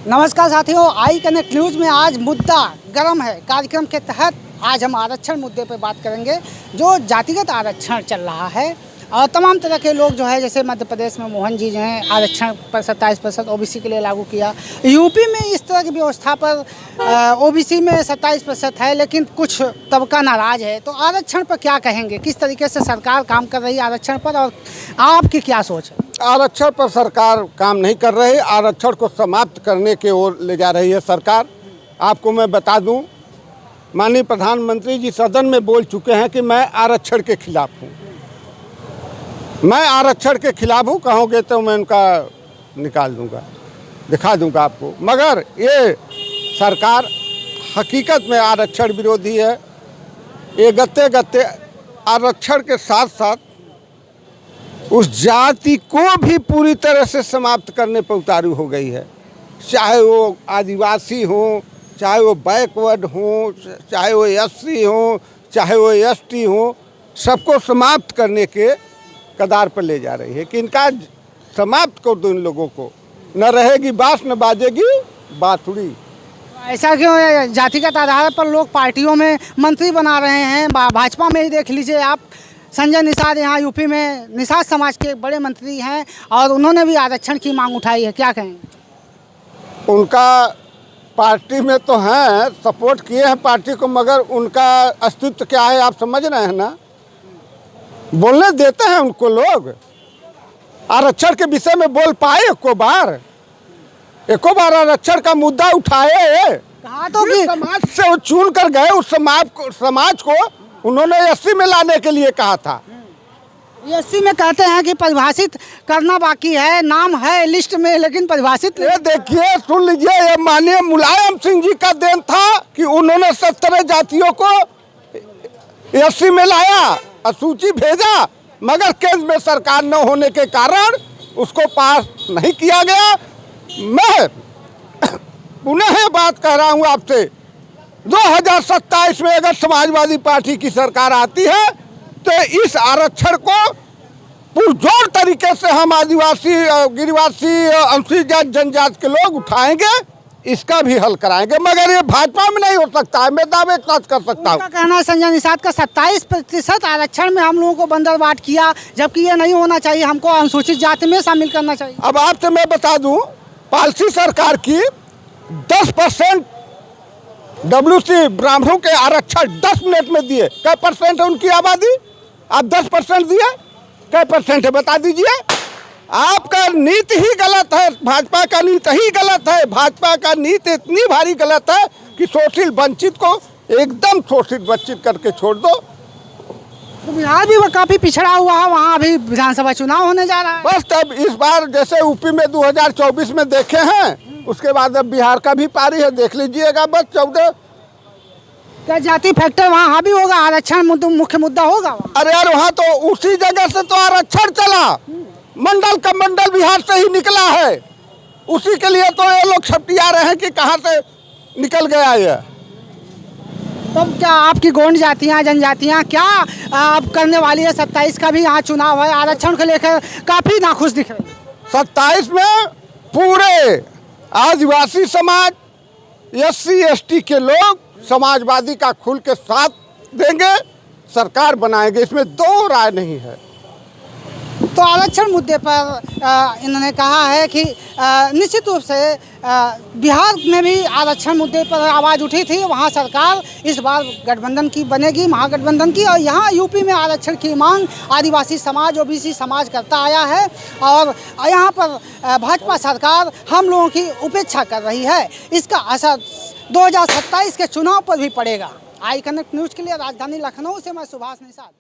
नमस्कार साथियों, I connect news में आज मुद्दा गर्म है। कार्यक्रम के तहत आज हम आरक्षण मुद्दे पर बात करेंगे। जो जातिगत आरक्षण चल रहा है और तमाम तरह के लोग जो है, जैसे मध्य प्रदेश में मोहन जी जो हैं आरक्षण पर 27% ओबीसी के लिए लागू किया। यूपी में इस तरह की व्यवस्था पर ओबीसी में 27% है, लेकिन कुछ तबका नाराज है। तो आरक्षण पर क्या कहेंगे, किस तरीके से सरकार काम कर रही है आरक्षण पर, और आपकी क्या सोच है? आरक्षण पर सरकार काम नहीं कर रही, आरक्षण को समाप्त करने की ओर ले जा रही है सरकार। आपको मैं बता दूं, माननीय प्रधानमंत्री जी सदन में बोल चुके हैं कि मैं आरक्षण के खिलाफ हूं। मैं आरक्षण के खिलाफ हूं, कहोगे तो मैं उनका निकाल दूंगा, दिखा दूंगा आपको। मगर ये सरकार हकीकत में आरक्षण विरोधी है। ये गत्ते गत्ते आरक्षण के साथ साथ उस जाति को भी पूरी तरह से समाप्त करने पर उतारू हो गई है। चाहे वो आदिवासी हो, चाहे वो बैकवर्ड हो, चाहे वो एससी हो, चाहे वो एसटी हो, सबको समाप्त करने के कगार पर ले जा रही है कि इनका समाप्त कर दो। इन लोगों को न रहेगी बाँस न बाजेगी बाँसुरी। ऐसा क्यों है? जातिगत आधार पर लोग पार्टियों में मंत्री बना रहे हैं। भाजपा में ही देख लीजिए आप, संजय निषाद यहाँ यूपी में निषाद समाज के बड़े मंत्री हैं और उन्होंने भी आरक्षण की मांग उठाई है। क्या कहेंगे? उनका पार्टी में तो हैं, सपोर्ट किए हैं पार्टी को, मगर उनका अस्तित्व क्या है आप समझ रहे हैं ना। बोलने देते हैं उनको लोग। आरक्षण के विषय में बोल पाए एको बार आरक्षण का मुद्दा उठाए? कहा तो कि समाज से वो चुन कर गए। उस समाज को उन्होंने एससी में लाने के लिए कहा था। एससी में कहते हैं कि परिभाषित करना बाकी है, नाम है लिस्ट में लेकिन परिभाषित। ये देखिए, सुन लीजिए, ये माननीय मुलायम सिंह जी का देन था कि उन्होंने 17 जातियों को एससी में लाया और सूची भेजा, मगर केंद्र में सरकार न होने के कारण उसको पास नहीं किया गया। मैं पुनः बात कह रहा हूँ आपसे, 2027 में अगर समाजवादी पार्टी की सरकार आती है तो इस आरक्षण को पुरजोर तरीके से हम आदिवासी, गिरिवासी, अनुसूचित जनजाति के लोग उठाएंगे, इसका भी हल कराएंगे। मगर ये भाजपा में नहीं हो सकता है, मैं दावे कर सकता हूँ। कहना है संजय निषाद का 27% आरक्षण में हम लोगों को बंदरबाट किया, जबकि ये नहीं होना चाहिए, हमको अनुसूचित जाति में शामिल करना चाहिए। अब आपसे मैं बता दूं, पॉलिसी सरकार की 10% डब्ल्यूसी ब्राह्मणों के आरक्षण 10 मिनट में दिए। कै परसेंट है उनकी आबादी? आप 10% दिए, कै परसेंट है बता दीजिए। आपका नीति ही गलत है, भाजपा का नीति ही गलत है। भाजपा का नीति इतनी भारी गलत है कि शोषित वंचित को एकदम शोषित वंचित करके छोड़ दो। तो बिहार भी काफी पिछड़ा हुआ है, वहाँ अभी विधानसभा चुनाव होने जा रहा है। बस तब इस बार जैसे यूपी में 2024 में देखे हैं, उसके बाद अब बिहार का भी पारी है, देख लीजिएगा। बस 14 क्या जाति फैक्टर वहाँ भी होगा? आरक्षण मुख्य मुद्दा होगा? अरे यार, वहाँ तो उसी जगह से तो आरक्षण चला, मंडल का मंडल बिहार से ही निकला है। उसी के लिए तो ये लोग छपटिया रहे हैं कि कहाँ से निकल गया ये। तब क्या आपकी गोंड जातियाँ, जनजातियाँ क्या आप करने वाली है? 27 का भी यहाँ चुनाव है, आरक्षण को लेकर काफ़ी नाखुश दिख रहे हैं। 27 में पूरे आदिवासी समाज, एससी एसटी के लोग समाजवादी का खुल के साथ देंगे, सरकार बनाएंगे, इसमें दो राय नहीं है। तो आरक्षण मुद्दे पर इन्होंने कहा है कि निश्चित रूप से बिहार में भी आरक्षण मुद्दे पर आवाज़ उठी थी, वहाँ सरकार इस बार गठबंधन की बनेगी, महागठबंधन की। और यहाँ यूपी में आरक्षण की मांग आदिवासी समाज, ओबीसी समाज करता आया है और यहाँ पर भाजपा सरकार हम लोगों की उपेक्षा कर रही है। इसका असर 2027 के चुनाव पर भी पड़ेगा। आई कनेक्ट न्यूज़ के लिए राजधानी लखनऊ से मैं सुभाष निषाद।